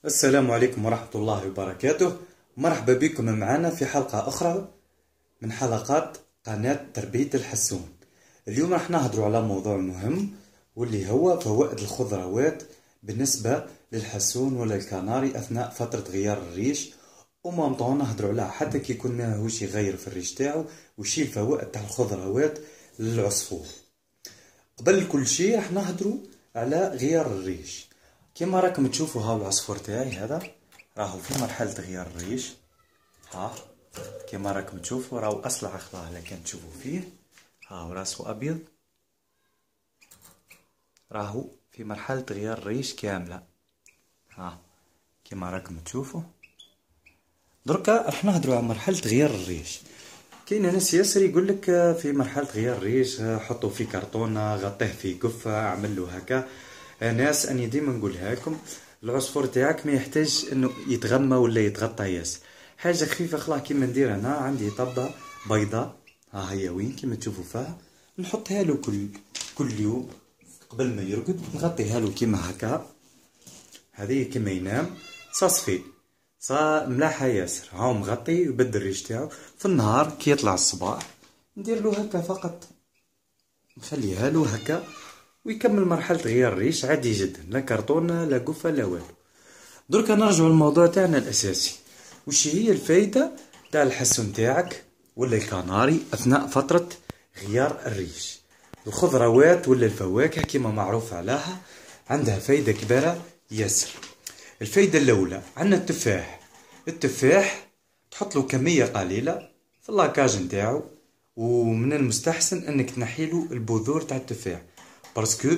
السلام عليكم ورحمة الله وبركاته. مرحبا بكم معنا في حلقة أخرى من حلقات قناة تربية الحسون. اليوم راح نهضروا على موضوع مهم واللي هو فوائد الخضروات بالنسبة للحسون ولا الكناري أثناء فترة غيار الريش، ومامطون نهضروا عليها حتى كي يكون ماهوش يغير في الريش تاعو وشي الفوائد تاع الخضروات للعصفور. قبل كل شيء راح نهضروا على غيار الريش. كما راكم تشوفوا هاو العصفور تاعي هذا راهو في مرحلة غيار الريش. ها كما راكم تشوفوا راهو اصلع خلاه لكن تشوفوا فيه هاو راسو ابيض، راهو في مرحلة غيار الريش كاملة. ها كما راكم تشوفوا. دركا راح نهضروا على مرحلة غيار الريش. كاين ناس ياسر يقول لك في مرحلة غيار الريش حطوا فيه كرتونة، غطيه في قفة، اعمل له هكا. ناس اني ديما نقولها لكم العصفور تاعك ما يحتاج انه يتغمى ولا يتغطى ياسر، حاجه خفيفه خلاه كيما ندير انا. عندي طبه بيضاء ها هي وين كيما تشوفوا فيها، نحطها له كل يوم قبل ما يرقد، نغطيها له كيما هكا. هذه كيما ينام صافي ملاحه ياسر، هاو مغطي ويبدل الريش تاعو. في النهار كي يطلع الصباح ندير له هكا فقط، نخليها له هكا ويكمل مرحلة غيار الريش عادي جدا، لا كرتونة لا قفة لا والو. دركا نرجعو للموضوع تاعنا الأساسي، وش هي الفايدة تاع الحسون تاعك ولا الكناري أثناء فترة غيار الريش. الخضروات ولا الفواكه كما معروف عليها عندها فايدة كبيرة ياسر. الفايدة الأولى عندنا التفاح. التفاح تحط له كمية قليلة في اللاكاج نتاعو، ومن المستحسن انك تنحيلو البذور تاع التفاح، باسكو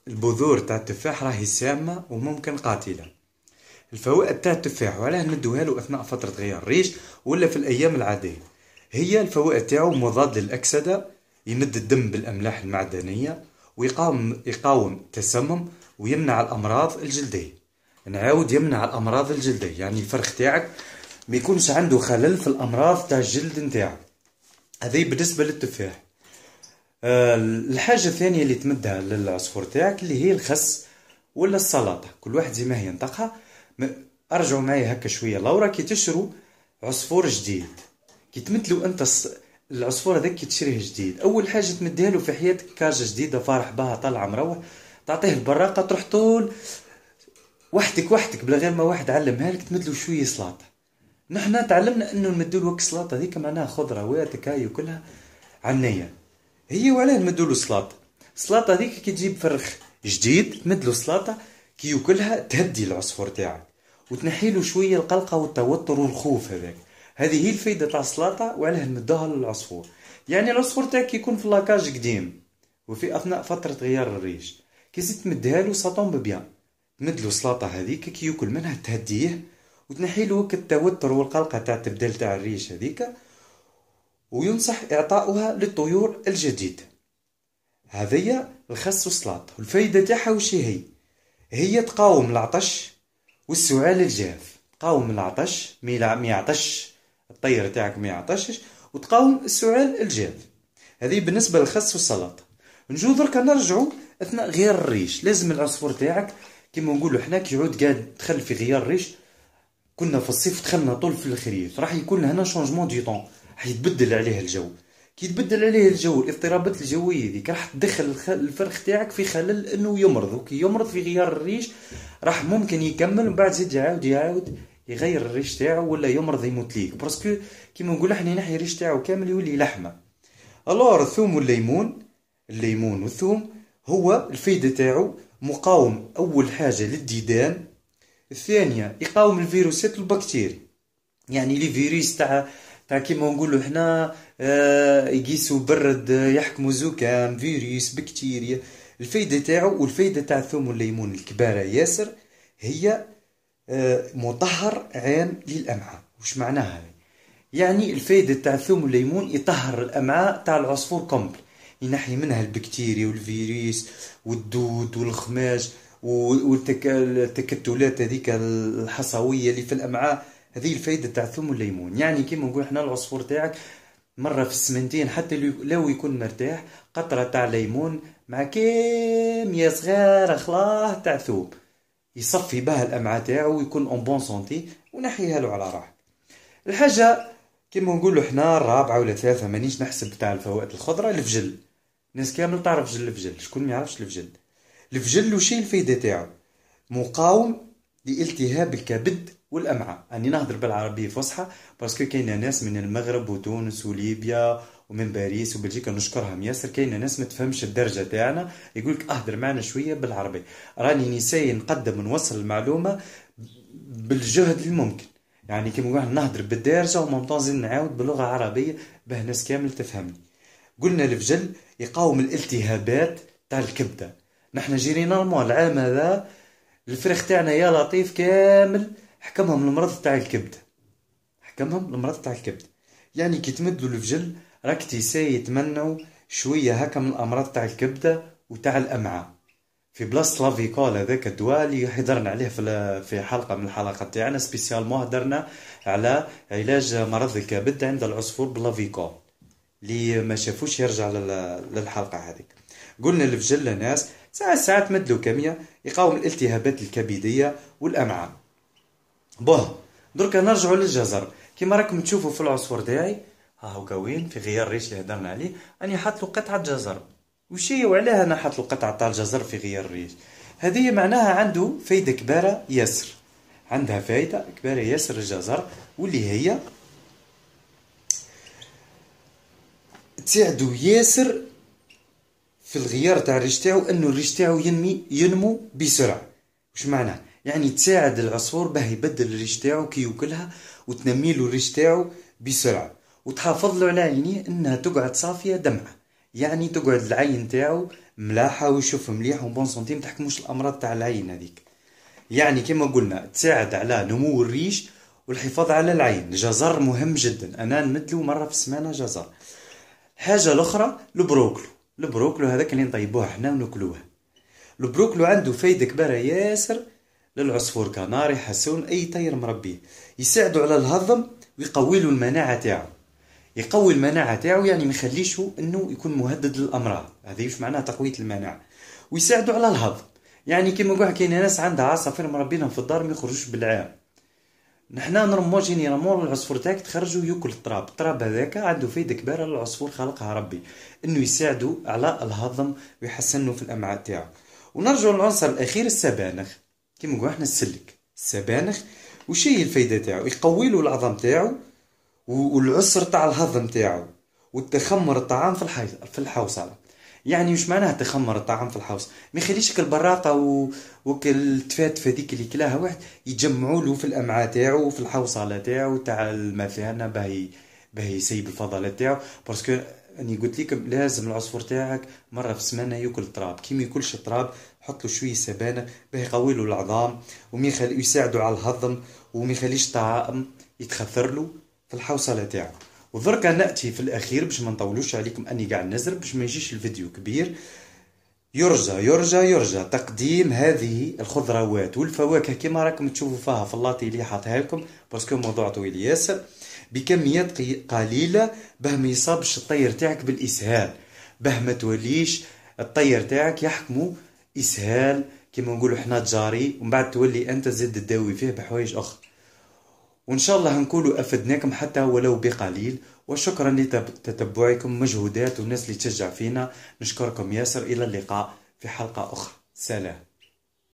البذور تاع التفاح راهي سامة وممكن قاتلة. الفوائد تاع التفاح وعلاه ندوها له اثناء فترة غيار الريش ولا في الايام العادية، هي الفوائد تاعو مضاد للاكسدة، يمد الدم بالاملاح المعدنية، ويقاوم التسمم، ويمنع الامراض الجلدية. نعاود يمنع الامراض الجلدية، يعني الفرخ تاعك ما يكونش عنده خلل في الامراض تاع الجلد نتاعو. هذه بالنسبة للتفاح. الحاجة الثانية اللي تمدها للعصفور تاعك اللي هي الخس ولا السلطة، كل واحد زي ما هي ينطقها. ارجعوا معايا هكا شوية لورا. كي تشرو عصفور جديد، كي تمدلو انت العصفور هذاك كي تشريه جديد، اول حاجة تمدها له في حياتك كاجة جديدة فرح بها طالعة مروح، تعطيه البراقة تروح طول وحدك بلا غير ما واحد علمها لك، تمدلو شوية سلطة. نحنا تعلمنا انه نمدو له السلطة هذيك معناها خضروات هكايا وكلها عنية. هي وعلاه نمدولو سلاطة. السلاطة هذيك كي تجيب فرخ جديد تمدلو سلاطة كي ياكلها تهدي العصفور تاعك وتنحيلو شوية القلقة والتوتر والخوف هذاك. هذه هي الفايدة تاع السلاطة وعلاه نمدوها للعصفور. يعني العصفور تاعك يكون في لاكاج قديم وفي اثناء فترة غيار الريش، كي زيد تمدها له ساطون ببيان، تمدلو السلاطة هذيك كي ياكل منها تهديه وتنحيلو التوتر والقلقة تاع التبدال تاع الريش هذيك. وينصح إعطاؤها للطيور الجديدة. هذه الخس والسلطة. والفايدة تاعها وش هي تقاوم العطش والسعال الجاف. تقاوم العطش ما يعطش الطير تاعك ما يعطشش، وتقاوم السعال الجاف. هذه بالنسبة للخس والسلطة. نجو دركا نرجعوا أثناء غيار الريش. لازم العصفور تاعك كيما نقولوا حنا كي يعود قاعد دخل في غيار الريش، كنا في الصيف دخلنا طول في الخريف، راح يكون هنا شونجمون دي طون، راح يتبدل عليه الجو. كي يتبدل عليه الجو الاضطرابات الجويه ذيك راح تدخل الفرخ تاعك في خلل انه يمرض، وكي يمرض في غيار الريش راح ممكن يكمل ومن بعد زيد يعاود يغير الريش تاعو ولا يمرض يموت ليك، باسكو كيما نقول احنا نحي الريش تاعو كامل يولي لحمه. الور الثوم والليمون، الليمون والثوم هو الفايده تاعو مقاوم اول حاجه للديدان، الثانيه يقاوم الفيروسات والبكتيريا. يعني لي فيروس تاع كيما نقولوا حنا يقيسوا برد يحكموا زكام فيروس بكتيريا. الفايدة تاعو والفايدة تاع الثوم والليمون الكبارة ياسر هي مطهر عام للأمعاء. وش معناها؟ يعني الفايدة تاع الثوم والليمون يطهر الأمعاء تاع العصفور كومبل، ينحي منها البكتيريا والفيروس والدود والخماج والتكتلات هذيك الحصوية اللي في الأمعاء. هذه الفايدة تاع الثوم والليمون. يعني كيما نقول احنا العصفور تاعك مرة في السمنتين حتى لو يكون مرتاح قطرة تاع ليمون مع كمية صغيرة خلاه تاع ثوم يصفي بها الامعاء تاعو ويكون اون بون سونتي ونحيها له على راحه. الحاجه كيما نقولوا حنا الرابعه ولا ثالثه مانيش نحسب تاع الفوائد الخضراء، الفجل. الناس كامل تعرف الفجل، شكون ما يعرفش الفجل؟ الفجل وش هي الفايده تاعو؟ مقاوم لالتهاب الكبد والامعاء. اني نهضر بالعربيه فصحى باسكو كاينه ناس من المغرب وتونس وليبيا ومن باريس وبلجيكا نشكرهم ياسر، كاينه ناس ما تفهمش الدرجه تاعنا، يقولك اهدر معنا شويه بالعربي. راني نساي نقدم ونوصل المعلومه بالجهد الممكن، يعني كيما نقول نهضر بالدارجه وممطون زين نعاود باللغه العربيه باه الناس كامل تفهمني. قلنا الفجل يقاوم الالتهابات تاع الكبده. نحنا جيري نورمال العام هذا الفريخ تاعنا يا لطيف كامل حكمهم المرض تاع الكبده، حكمهم المرض تاع الكبده. يعني كي تمدوا الفجل راك تيساي يتمنعوا شويه هكا من الامراض تاع الكبده وتاع الامعاء. في بلاصه لافيكول هذاك الدواء اللي حضرنا عليه في حلقه من الحلقات تاعنا سبيسيالمون هضرنا على علاج مرض الكبد عند العصفور باللافيكول. اللي ما شافوش يرجع للحلقه هذيك. قلنا الفجل لناس ساعات مد لوكيميا، يقاوم الالتهابات الكبديه والامعاء. بوه دركا نرجعوا للجزر. كيما راكم تشوفوا في العصفور تاعي ها هو كوين في غيار الريش اللي هدرنا عليه، اني حاط له قطعه جزر. وشي وعلاه انا حاط له قطعه تاع الجزر في غيار الريش؟ هذه معناها عنده فايده كبيره ياسر، عندها فايده كبيره ياسر الجزر، واللي هي تساعدو ياسر في الغيار تاع الريش تاعو، انه الريش تاعو ينمو بسرعه. واش معناه؟ يعني تساعد العصفور باه يبدل الريش تاعو كي يوكلها وتنميلو الريش تاعو بسرعه، وتحافظ له على عينيه انها تقعد صافيه دمعه، يعني تقعد العين تاعو ملاحه ويشوف مليح وبون سونتي ما تحكموش الامراض تاع العين هذيك. يعني كما قلنا تساعد على نمو الريش والحفاظ على العين. الجزر مهم جدا، انا نمدلو مره في السمانه جزر. حاجه الاخرى البروكلو هذاك اللي نطيبوه حنا وناكلوه. البروكلو عنده فايده كبيره ياسر للعصفور كناري حسون اي طير مربيه، يساعدوا على الهضم ويقوي له المناعه تاعو. يقوي المناعه تاعو يعني ما يخليشو انه يكون مهدد للامراض، هذه واش معناها تقويه المناعه. ويساعدوا على الهضم، يعني كيما نقول كاين ناس عندها عصافير مربينهم في الدار ما يخرجوش بالعام. نحنا نرمو جينيرالمون العصفور تاعك تخرجوا ياكل التراب هذاك عنده فايده كبيره للعصفور خلقها ربي، انه يساعدوا على الهضم ويحسنوا في الامعاء تاعو. ونرجع للعنصر الاخير السبانخ. كيما نقول احنا السبانخ وش هي الفايده تاعو؟ يقوي له العظام تاعو والعسر تاع الهضم تاعو والتخمر الطعام في الحوصله. يعني مش معناها تخمر الطعام في الحوص، ما يخليش البراقه والتفاتفه هذيك اللي كلاها واحد يجمعوا له في الامعاء تاعو وفي الحوصله تاعو تاع المثانه باه يسيب الفضلات تاعو. باسكو اني قلت لكم لازم العصفور تاعك مره في السمانه ياكل تراب، كي ما ياكلش تراب حط له شويه سبانخ باه يقوي له العظام ويساعدوا على الهضم وما يخليش الطعام يتخثر له في الحوصله تاعو. وذركا ناتي في الاخير باش ما نطولوش عليكم اني قاعد نزرب باش ما يجيش الفيديو كبير. يرجى تقديم هذه الخضروات والفواكه كما راكم تشوفوا فيها في اللاطي اللي حاطها لكم باسكو موضوع طويل ياسر بكميات قليله باه ما يصابش الطير تاعك بالاسهال، باه ما توليش الطير تاعك يحكموا اسهال كما نقولوا حنا تجاري ومن بعد تولي انت زد تداوي فيه بحوايج اخرى. وإن شاء الله نكونوا أفدناكم حتى ولو بقليل. وشكرا لتتبعكم مجهودات والناس اللي تشجع فينا، نشكركم ياسر. إلى اللقاء في حلقة أخرى، سلام.